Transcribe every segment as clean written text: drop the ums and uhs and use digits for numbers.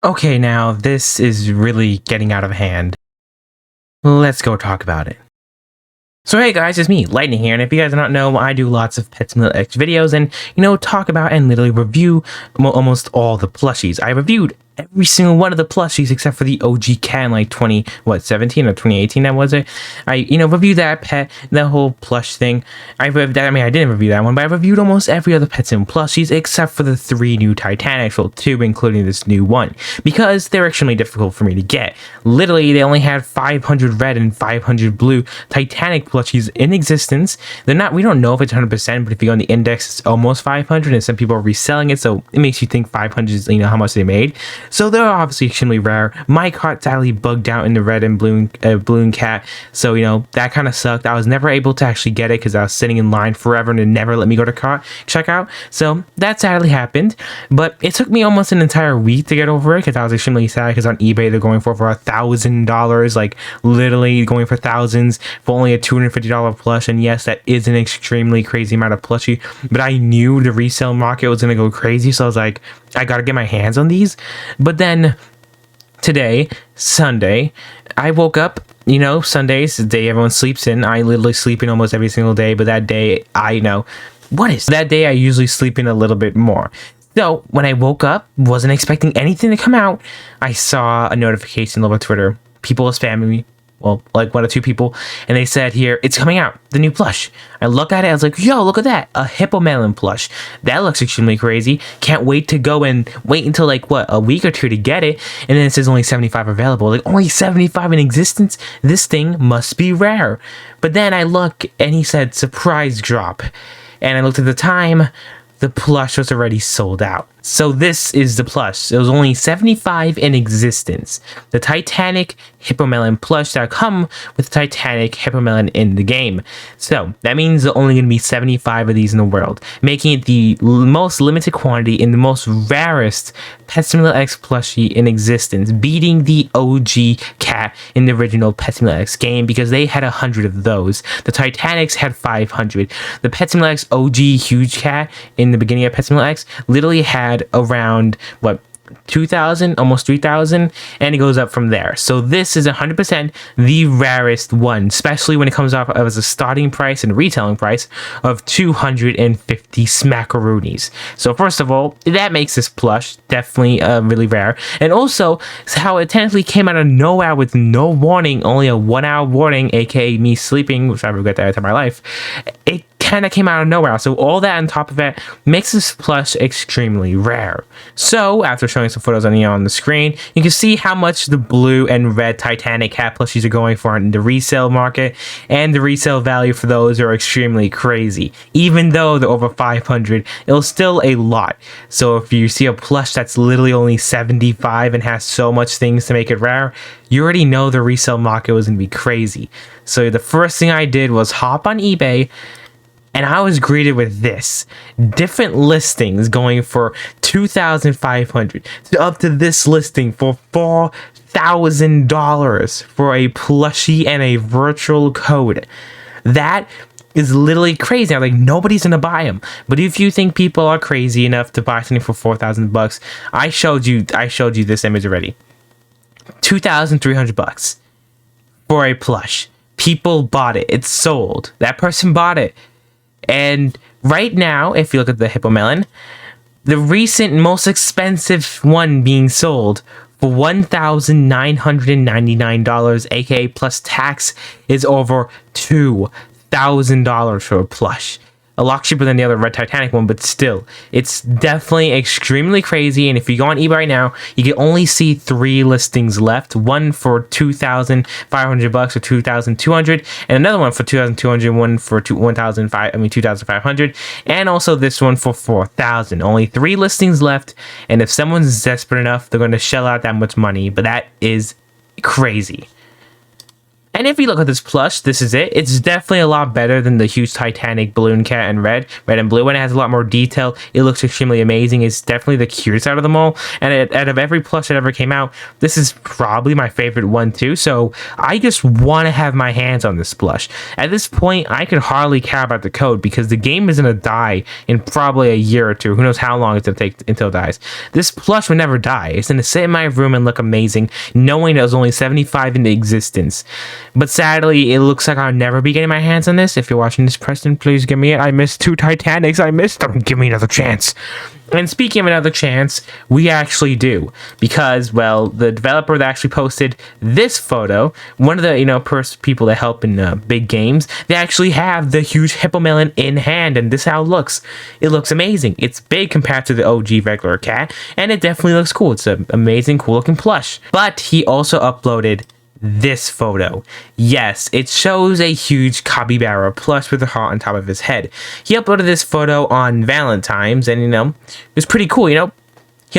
Okay, now this is really getting out of hand. Let's go talk about it. So hey guys, it's me, Lightning here, and if you guys do not know, I do lots of Pet Simulator X videos and, talk about and literally review almost all the plushies. I reviewed every single one of the plushies except for the OG cat in like 17 or 2018 that was it. I, reviewed that pet, that whole plush thing. I didn't review that one, but I reviewed almost every other Pet Sim plushies except for the 3 new Titanics, well 2 including this new one, because they're extremely difficult for me to get. Literally, they only had 500 red and 500 blue Titanic plushies in existence. We don't know if it's 100%, but if you go on the index, it's almost 500, and some people are reselling it, so it makes you think 500 is, how much they made. So they're obviously extremely rare. My cart sadly bugged out in the red and balloon cat, so that kind of sucked. I was never able to actually get it because I was sitting in line forever and it never let me go to checkout. So that sadly happened, but it took me almost an entire week to get over it because I was extremely sad because on eBay they're going for $1,000, like literally going for thousands for only a $250 plush. And yes, that is an extremely crazy amount of plushie, but I knew the resale market was gonna go crazy, so I was like, I gotta get my hands on these. But then today, Sunday, I woke up. Sunday's the day everyone sleeps in. I literally sleep in almost every single day, but that day, that day I usually sleep in a little bit more. So when I woke up, wasn't expecting anything to come out, I saw a notification over Twitter. People were spamming me. Well, like 1 or 2 people, and they said here, it's coming out, the new plush. I look at it, I was like, yo, look at that, a hippomelon plush. That looks extremely crazy. Can't wait to go and wait until like a week or 2 to get it. And then it says only 75 available. Like, only 75 in existence? This thing must be rare. But then I look and he said surprise drop, and I looked at the time. The plush was already sold out. So this is the plush. It was only 75 in existence. The Titanic Hippomelon plush that come with Titanic Hippomelon in the game. So that means there are only going to be 75 of these in the world, making it the most limited quantity in the most rarest Pet Simulator X plushie in existence, beating the OG cat in the original Pet Simulator X game because they had 100 of those. The Titanics had 500. The Pet Simulator X OG huge cat in the beginning of Pet Simulator X literally had around 2,000, almost 3,000, and it goes up from there. So this is 100% the rarest one, especially when it comes off as a starting price and retailing price of 250 smackaroonies. So first of all, that makes this plush definitely really rare, and also how it technically came out of nowhere with no warning, only a 1-hour warning, aka me sleeping, which I regret that every time in my life. It kind of came out of nowhere, so all that on top of it makes this plush extremely rare. So after showing some photos on the screen, you can see how much the blue and red Titanic cat plushies are going for in the resale market, and the resale value for those are extremely crazy. Even though they're over 500, it's still a lot. So if you see a plush that's literally only 75 and has so much things to make it rare, you already know the resale market was going to be crazy. So the first thing I did was hop on eBay, and I was greeted with this. Different listings going for $2,500 to up to this listing for $4,000 for a plushie and a virtual code. That is literally crazy. I'm like, nobody's gonna buy them. But if you think people are crazy enough to buy something for $4,000, I showed you this image already. $2,300 for a plush. People bought it. It's sold. That person bought it. And right now, if you look at the Hippomelon, the recent most expensive one being sold for $1,999, aka plus tax, is over $2,000 for a plush. A lot cheaper than the other red Titanic one, but still, it's definitely extremely crazy. And if you go on eBay right now, you can only see 3 listings left. One for $2,500 or $2,200, and another one for $2,200. One for $2,500, and also this one for $4,000. Only 3 listings left, and if someone's desperate enough, they're going to shell out that much money. But that is crazy. And if you look at this plush, this is it. It's definitely a lot better than the huge Titanic balloon cat in red and blue, and it has a lot more detail. It looks extremely amazing. It's definitely the cutest out of them all, and out of every plush that ever came out, this is probably my favorite one too. So I just want to have my hands on this plush. At this point, I could hardly care about the code because the game is going to die in probably a year or two. Who knows how long it's going to take until it dies. This plush will never die. It's going to sit in my room and look amazing, knowing there's only 75 in existence. But sadly, it looks like I'll never be getting my hands on this. If you're watching this, Preston, please give me it. I missed 2 Titanics. I missed them. Give me another chance. And speaking of another chance, we actually do, because, well, the developer that actually posted this photo, one of the, people that help in big games, they actually have the huge hippomelon in hand, and this is how it looks. It looks amazing. It's big compared to the OG regular cat, and it definitely looks cool. It's an amazing, cool looking plush. But he also uploaded this photo. Yes, it shows a huge capybara plush with a heart on top of his head. He uploaded this photo on Valentine's, and it was pretty cool. He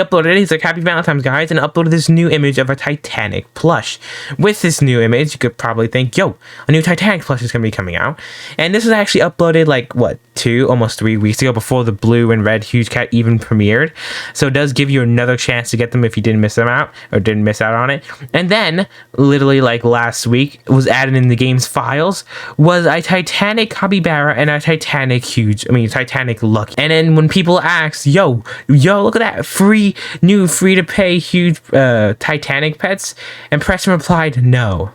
uploaded it. He's like, "Happy Valentine's, guys," and uploaded this new image of a Titanic plush. With this new image, you could probably think, yo, a new Titanic plush is going to be coming out. And this was actually uploaded like, what, 2, almost 3 weeks ago, before the blue and red huge cat even premiered. So it does give you another chance to get them if you didn't miss them out, or didn't miss out on it. And then, literally like last week, was added in the game's files, was a Titanic capybara and a Titanic Lucky. And then when people asked, yo, look at that, new free-to-pay huge Titanic pets, and Preston replied no,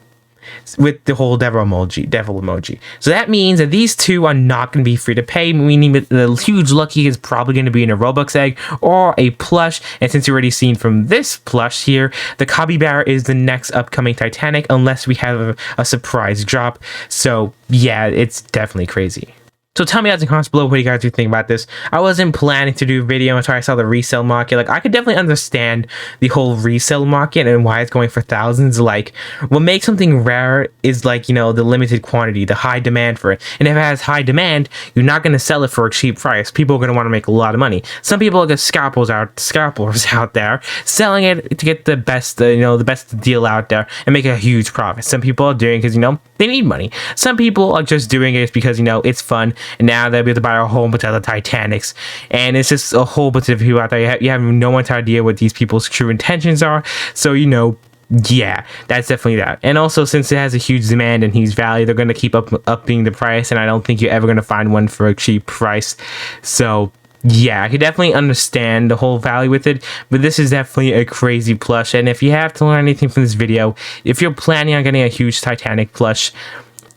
with the whole devil emoji. So that means that these two are not going to be free to pay, meaning that the huge Lucky is probably going to be in a Robux egg or a plush. And since you've already seen from this plush here, the capybara is the next upcoming Titanic, unless we have a surprise drop. So yeah, it's definitely crazy. So tell me down in the comments below what you guys do think about this. I wasn't planning to do a video until I saw the resale market. Like, I could definitely understand the whole resale market and why it's going for thousands. Like, what makes something rare is, like, the limited quantity, the high demand for it. And if it has high demand, you're not going to sell it for a cheap price. People are going to want to make a lot of money. Some people are scalpers out there selling it to get the best, the best deal out there and make a huge profit. Some people are doing it because, they need money. Some people are just doing it because, it's fun. And now they'll be able to buy a whole bunch of other Titanics. And it's just a whole bunch of people out there. You have no one's idea what these people's true intentions are. So, yeah, that's definitely that. And also, since it has a huge demand and huge value, they're going to keep upping the price. And I don't think you're ever going to find one for a cheap price. So yeah, I could definitely understand the whole value with it, but this is definitely a crazy plush. And if you have to learn anything from this video, if you're planning on getting a huge Titanic plush,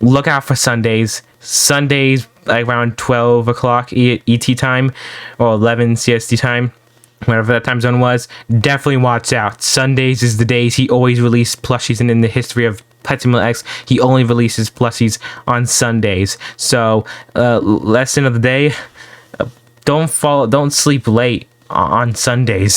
look out for Sundays, like around 12 o'clock ET time, or 11 CST time, whatever that time zone was. Definitely watch out. Sundays is the days he always released plushies, and in the history of Petsimil X, he only releases plushies on Sundays. So, lesson of the day, don't sleep late on Sundays.